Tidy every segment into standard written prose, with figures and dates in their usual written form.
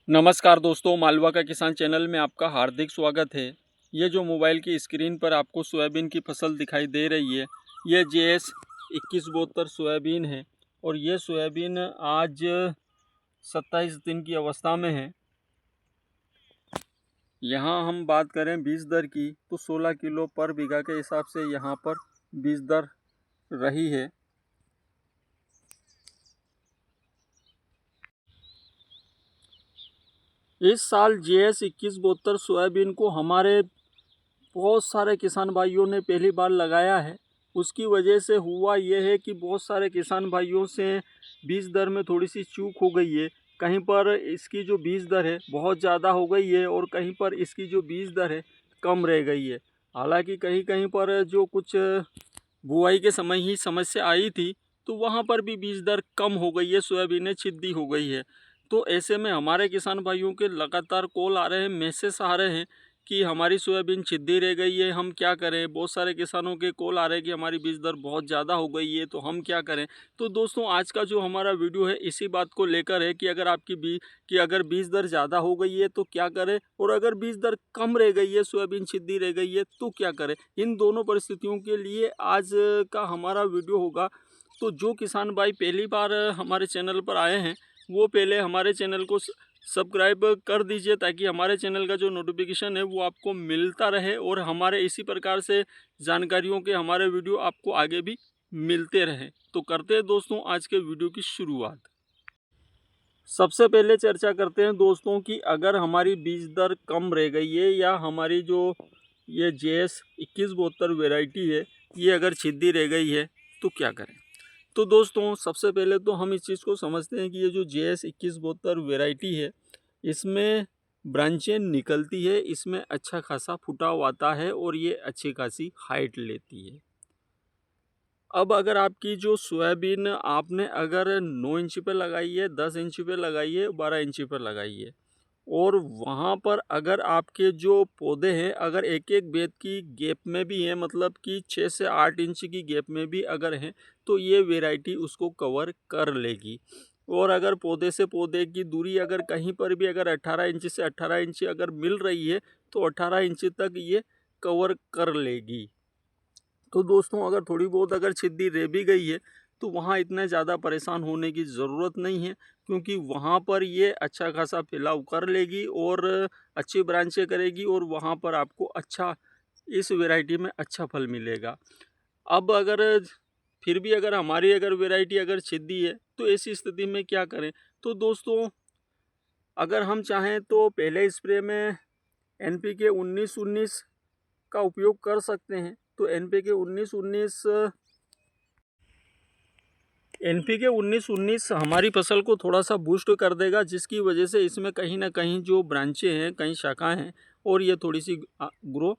नमस्कार दोस्तों, मालवा का किसान चैनल में आपका हार्दिक स्वागत है। ये जो मोबाइल की स्क्रीन पर आपको सोयाबीन की फसल दिखाई दे रही है, ये JS 2172 सोयाबीन है और ये सोयाबीन आज 27 दिन की अवस्था में है। यहाँ हम बात करें बीज दर की तो 16 किलो पर बीघा के हिसाब से यहाँ पर बीज दर रही है। इस साल JS 2172 सोयाबीन को हमारे बहुत सारे किसान भाइयों ने पहली बार लगाया है। उसकी वजह से हुआ यह है कि बहुत सारे किसान भाइयों से बीज दर में थोड़ी सी चूक हो गई है। कहीं पर इसकी जो बीज दर है बहुत ज़्यादा हो गई है और कहीं पर इसकी जो बीज दर है कम रह गई है। हालांकि कहीं कहीं पर जो कुछ बुआई के समय ही समस्या आई थी तो वहाँ पर भी बीज दर कम हो गई है, सोयाबीन छिद्दी हो गई है। तो ऐसे में हमारे किसान भाइयों के लगातार कॉल आ रहे हैं, मैसेज आ रहे हैं कि हमारी सोयाबीन छिद्दी रह गई है, हम क्या करें। बहुत सारे किसानों के कॉल आ रहे हैं कि हमारी बीज दर बहुत ज़्यादा हो गई है, तो हम क्या करें। तो दोस्तों, आज का जो हमारा वीडियो है इसी बात को लेकर है कि अगर अगर बीज दर ज़्यादा हो गई है तो क्या करें, और अगर बीज दर कम रह गई है, सोयाबीन छिद्दी रह गई है तो क्या करें। इन दोनों परिस्थितियों के लिए आज का हमारा वीडियो होगा। तो जो किसान भाई पहली बार हमारे चैनल पर आए हैं वो पहले हमारे चैनल को सब्सक्राइब कर दीजिए, ताकि हमारे चैनल का जो नोटिफिकेशन है वो आपको मिलता रहे और हमारे इसी प्रकार से जानकारियों के हमारे वीडियो आपको आगे भी मिलते रहे। तो करते हैं दोस्तों आज के वीडियो की शुरुआत। सबसे पहले चर्चा करते हैं दोस्तों कि अगर हमारी बीज दर कम रह गई है या हमारी जो ये JS 2172 वेराइटी है ये अगर छिद्दी रह गई है तो क्या करें। तो दोस्तों, सबसे पहले तो हम इस चीज़ को समझते हैं कि ये जो JS 2172 वेराइटी है इसमें ब्रांचें निकलती है, इसमें अच्छा खासा फुटाव आता है और ये अच्छी खासी हाइट लेती है। अब अगर आपकी जो सोयाबीन आपने अगर 9 इंच पे लगाई है, 10 इंच पे लगाई है, 12 इंच पे लगाई है और वहाँ पर अगर आपके जो पौधे हैं अगर एक एक बेद की गैप में भी हैं, मतलब कि 6 से 8 इंच की गैप में भी अगर हैं, तो ये वेराइटी उसको कवर कर लेगी। और अगर पौधे से पौधे की दूरी अगर कहीं पर भी अगर 18 इंच से 18 इंच अगर मिल रही है तो 18 इंच तक ये कवर कर लेगी। तो दोस्तों, अगर थोड़ी बहुत अगर छिद्दी रह भी गई है तो वहाँ इतने ज़्यादा परेशान होने की ज़रूरत नहीं है, क्योंकि वहाँ पर ये अच्छा खासा फैलाव कर लेगी और अच्छी ब्रांचें करेगी और वहाँ पर आपको अच्छा इस वैरायटी में अच्छा फल मिलेगा। अब अगर फिर भी अगर हमारी अगर वैरायटी अगर छिद्दी है तो ऐसी स्थिति में क्या करें। तो दोस्तों, अगर हम चाहें तो पहले स्प्रे में NPK 19-19 का उपयोग कर सकते हैं। तो NPK 19-19 हमारी फसल को थोड़ा सा बूस्ट कर देगा, जिसकी वजह से इसमें कहीं ना कहीं जो ब्रांचें हैं, कहीं शाखाएं हैं और ये थोड़ी सी ग्रो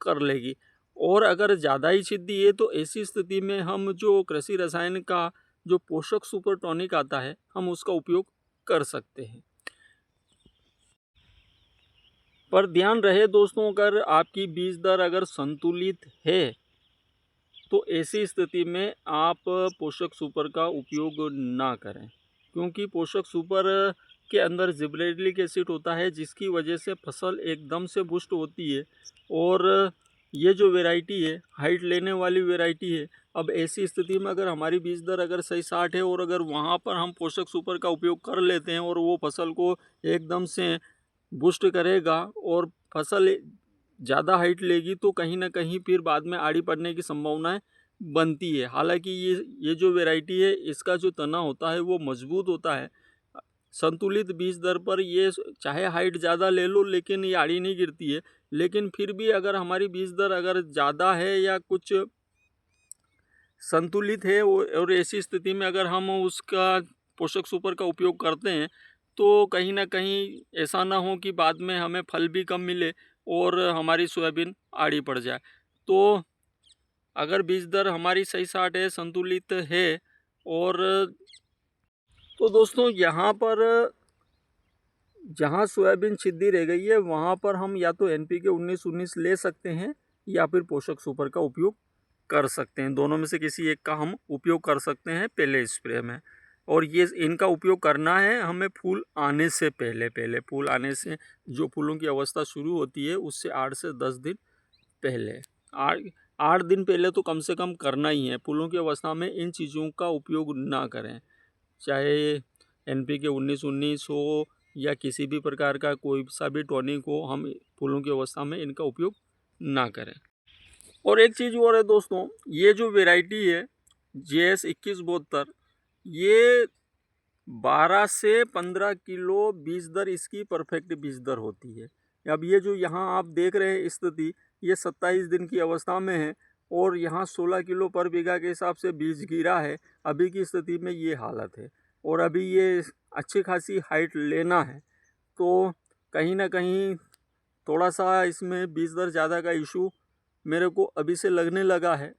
कर लेगी। और अगर ज़्यादा ही छिद्दी है तो ऐसी स्थिति में हम जो कृषि रसायन का जो पोषक सुपर टॉनिक आता है हम उसका उपयोग कर सकते हैं। पर ध्यान रहे दोस्तों, अगर आपकी बीज दर अगर संतुलित है तो ऐसी स्थिति में आप पोषक सुपर का उपयोग ना करें, क्योंकि पोषक सुपर के अंदर जिब्रेलिक एसिड होता है, जिसकी वजह से फसल एकदम से बुस्ट होती है और ये जो वैरायटी है हाइट लेने वाली वैरायटी है। अब ऐसी स्थिति में अगर हमारी बीज दर अगर सही 60 है और अगर वहाँ पर हम पोषक सुपर का उपयोग कर लेते हैं और वो फसल को एकदम से बूस्ट करेगा और फसल ज़्यादा हाइट लेगी, तो कहीं ना कहीं फिर बाद में आड़ी पड़ने की संभावनाएं बनती है। हालांकि ये जो वैरायटी है इसका जो तना होता है वो मजबूत होता है। संतुलित बीज दर पर ये चाहे हाइट ज़्यादा ले लो लेकिन ये आड़ी नहीं गिरती है। लेकिन फिर भी अगर हमारी बीज दर अगर ज़्यादा है या कुछ संतुलित है और ऐसी स्थिति में अगर हम उसका पोषक सुपर का उपयोग करते हैं तो कहीं ना कहीं ऐसा ना हो कि बाद में हमें फल भी कम मिले और हमारी सोयाबीन आड़ी पड़ जाए। तो अगर बीज दर हमारी सही साठ है, संतुलित है और तो दोस्तों, यहाँ पर जहाँ सोयाबीन छिद्दी रह गई है वहाँ पर हम या तो NPK 19-19 ले सकते हैं या फिर पोषक सुपर का उपयोग कर सकते हैं। दोनों में से किसी एक का हम उपयोग कर सकते हैं पहले स्प्रे में। और ये इनका उपयोग करना है हमें फूल आने से पहले फूल आने से जो फूलों की अवस्था शुरू होती है उससे 8 से 10 दिन पहले, 8 दिन पहले तो कम से कम करना ही है। फूलों की अवस्था में इन चीज़ों का उपयोग ना करें, चाहे NPK 19-19 हो या किसी भी प्रकार का कोई सा भी टॉनिक हो, हम फूलों की अवस्था में इनका उपयोग ना करें। और एक चीज़ और है दोस्तों, ये जो वैरायटी है JS 2172, ये 12 से 15 किलो बीज दर इसकी परफेक्ट बीज दर होती है। अब ये जो यहाँ आप देख रहे हैं स्थिति, ये 27 दिन की अवस्था में है और यहाँ 16 किलो पर बीघा के हिसाब से बीज गिरा है। अभी की स्थिति में ये हालत है और अभी ये अच्छी खासी हाइट लेना है, तो कहीं ना कहीं थोड़ा सा इसमें बीज दर ज़्यादा का इशू मेरे को अभी से लगने लगा है।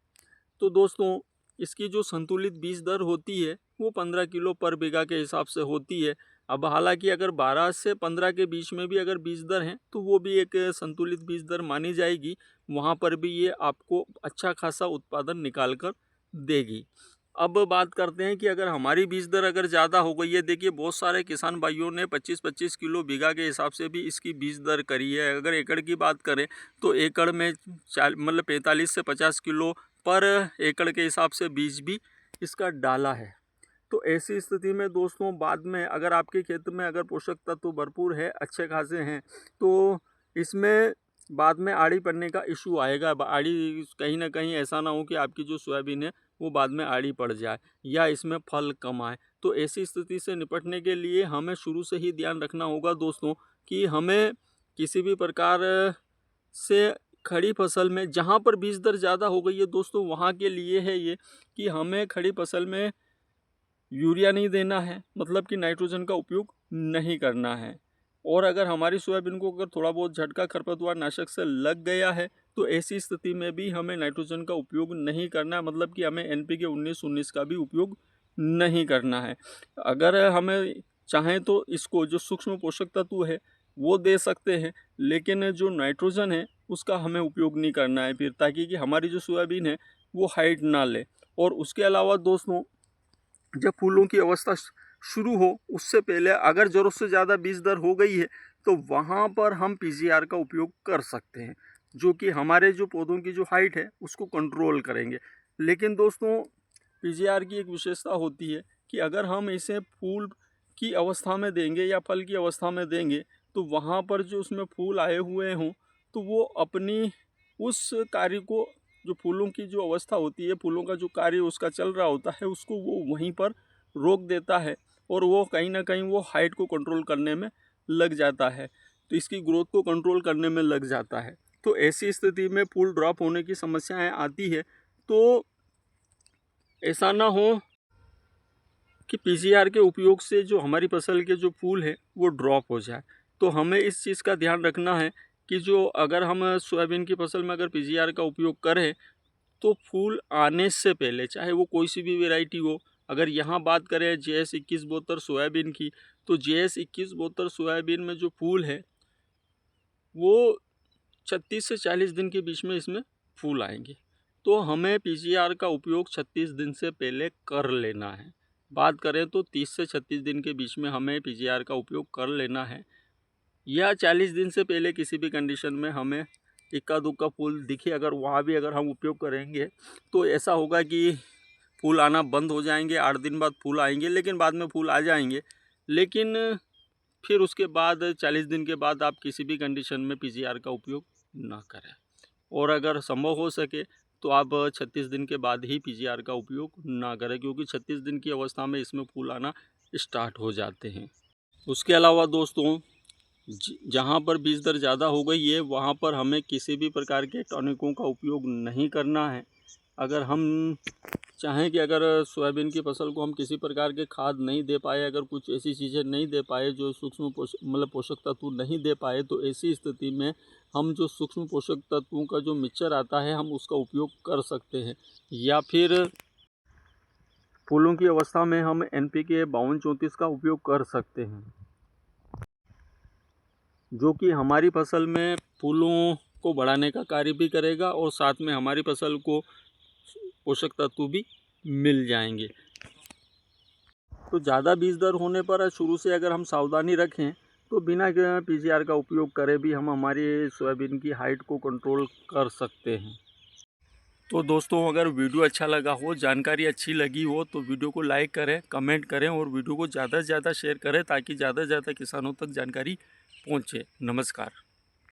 तो दोस्तों, इसकी जो संतुलित बीज दर होती है वो 15 किलो पर बीघा के हिसाब से होती है। अब हालांकि अगर 12 से 15 के बीच में भी अगर बीज दर हैं तो वो भी एक संतुलित बीज दर मानी जाएगी, वहाँ पर भी ये आपको अच्छा खासा उत्पादन निकाल कर देगी। अब बात करते हैं कि अगर हमारी बीज दर अगर ज़्यादा हो गई है, देखिए बहुत सारे किसान भाइयों ने 25-25 किलो बीघा के हिसाब से भी इसकी बीज दर करी है। अगर एकड़ की बात करें तो एकड़ में 45 से 50 किलो पर एकड़ के हिसाब से बीज भी इसका डाला है। तो ऐसी स्थिति में दोस्तों, बाद में अगर आपके खेत में अगर पोषक तत्व भरपूर है, अच्छे खासे हैं, तो इसमें बाद में आड़ी पड़ने का इशू आएगा। आड़ी कहीं ना कहीं ऐसा ना हो कि आपकी जो सोयाबीन है वो बाद में आड़ी पड़ जाए या इसमें फल कम आए। तो ऐसी स्थिति से निपटने के लिए हमें शुरू से ही ध्यान रखना होगा दोस्तों कि हमें किसी भी प्रकार से खड़ी फसल में जहाँ पर बीज दर ज़्यादा हो गई है दोस्तों, वहाँ के लिए है ये कि हमें खड़ी फसल में यूरिया नहीं देना है, मतलब कि नाइट्रोजन का उपयोग नहीं करना है। और अगर हमारी सोयाबीन को अगर थोड़ा बहुत झटका खरपतवार नाशक से लग गया है तो ऐसी स्थिति में भी हमें नाइट्रोजन का उपयोग नहीं करना है, मतलब कि हमें NPK 19-19 का भी उपयोग नहीं करना है। अगर हमें चाहें तो इसको जो सूक्ष्म पोषक तत्व है वो दे सकते हैं, लेकिन जो नाइट्रोजन है उसका हमें उपयोग नहीं करना है फिर, ताकि कि हमारी जो सोयाबीन है वो हाइट ना ले। और उसके अलावा दोस्तों, जब फूलों की अवस्था शुरू हो उससे पहले अगर ज़रूरत से ज़्यादा बीज दर हो गई है तो वहाँ पर हम PGR का उपयोग कर सकते हैं, जो कि हमारे जो पौधों की जो हाइट है उसको कंट्रोल करेंगे। लेकिन दोस्तों, PGR की एक विशेषता होती है कि अगर हम इसे फूल की अवस्था में देंगे या फल की अवस्था में देंगे तो वहाँ पर जो उसमें फूल आए हुए हों तो वो अपनी उस कार्य को, जो फूलों की जो अवस्था होती है, फूलों का जो कार्य उसका चल रहा होता है, उसको वो वहीं पर रोक देता है और वो कहीं ना कहीं वो हाइट को कंट्रोल करने में लग जाता है, तो इसकी ग्रोथ को कंट्रोल करने में लग जाता है। तो ऐसी स्थिति में फूल ड्रॉप होने की समस्याएं आती है। तो ऐसा ना हो कि PGR के उपयोग से जो हमारी फसल के जो फूल है वो ड्रॉप हो जाए। तो हमें इस चीज़ का ध्यान रखना है कि जो अगर हम सोयाबीन की फसल में अगर PGR का उपयोग करें तो फूल आने से पहले, चाहे वो कोई सी भी वैरायटी हो, अगर यहाँ बात करें JS 2172 सोयाबीन की, तो JS 2172 सोयाबीन में जो फूल है वो 36 से 40 दिन के बीच में इसमें फूल आएंगे। तो हमें PGR का उपयोग 36 दिन से पहले कर लेना है। बात करें तो 30 से 36 दिन के बीच में हमें PGR का उपयोग कर लेना है, या 40 दिन से पहले किसी भी कंडीशन में हमें इक्का दुक्का फूल दिखे अगर वहाँ भी अगर हम उपयोग करेंगे तो ऐसा होगा कि फूल आना बंद हो जाएंगे। 8 दिन बाद फूल आएंगे, लेकिन बाद में फूल आ जाएंगे, लेकिन फिर उसके बाद 40 दिन के बाद आप किसी भी कंडीशन में PGR का उपयोग ना करें। और अगर संभव हो सके तो आप 36 दिन के बाद ही PGR का उपयोग ना करें, क्योंकि 36 दिन की अवस्था में इसमें फूल आना स्टार्ट हो जाते हैं। उसके अलावा दोस्तों, जहाँ पर बीज दर ज़्यादा हो गई है वहाँ पर हमें किसी भी प्रकार के टॉनिकों का उपयोग नहीं करना है। अगर हम चाहें कि अगर सोयाबीन की फसल को हम किसी प्रकार के खाद नहीं दे पाए, अगर कुछ ऐसी चीज़ें नहीं दे पाए जो सूक्ष्म पोषक तत्व नहीं दे पाए, तो ऐसी स्थिति में हम जो सूक्ष्म पोषक तत्वों का जो मिक्सचर आता है हम उसका उपयोग कर सकते हैं। या फिर फूलों की अवस्था में हम NPK 52-34 का उपयोग कर सकते हैं, जो कि हमारी फसल में फूलों को बढ़ाने का कार्य भी करेगा और साथ में हमारी फसल को पोषक तत्व भी मिल जाएंगे। तो ज़्यादा बीज दर होने पर शुरू से अगर हम सावधानी रखें तो बिना पीजीआर का उपयोग करे भी हम हमारी सोयाबीन की हाइट को कंट्रोल कर सकते हैं। तो दोस्तों, अगर वीडियो अच्छा लगा हो, जानकारी अच्छी लगी हो तो वीडियो को लाइक करें, कमेंट करें और वीडियो को ज़्यादा से ज़्यादा शेयर करें ताकि ज़्यादा से ज़्यादा किसानों तक जानकारी पहुँचे। नमस्कार।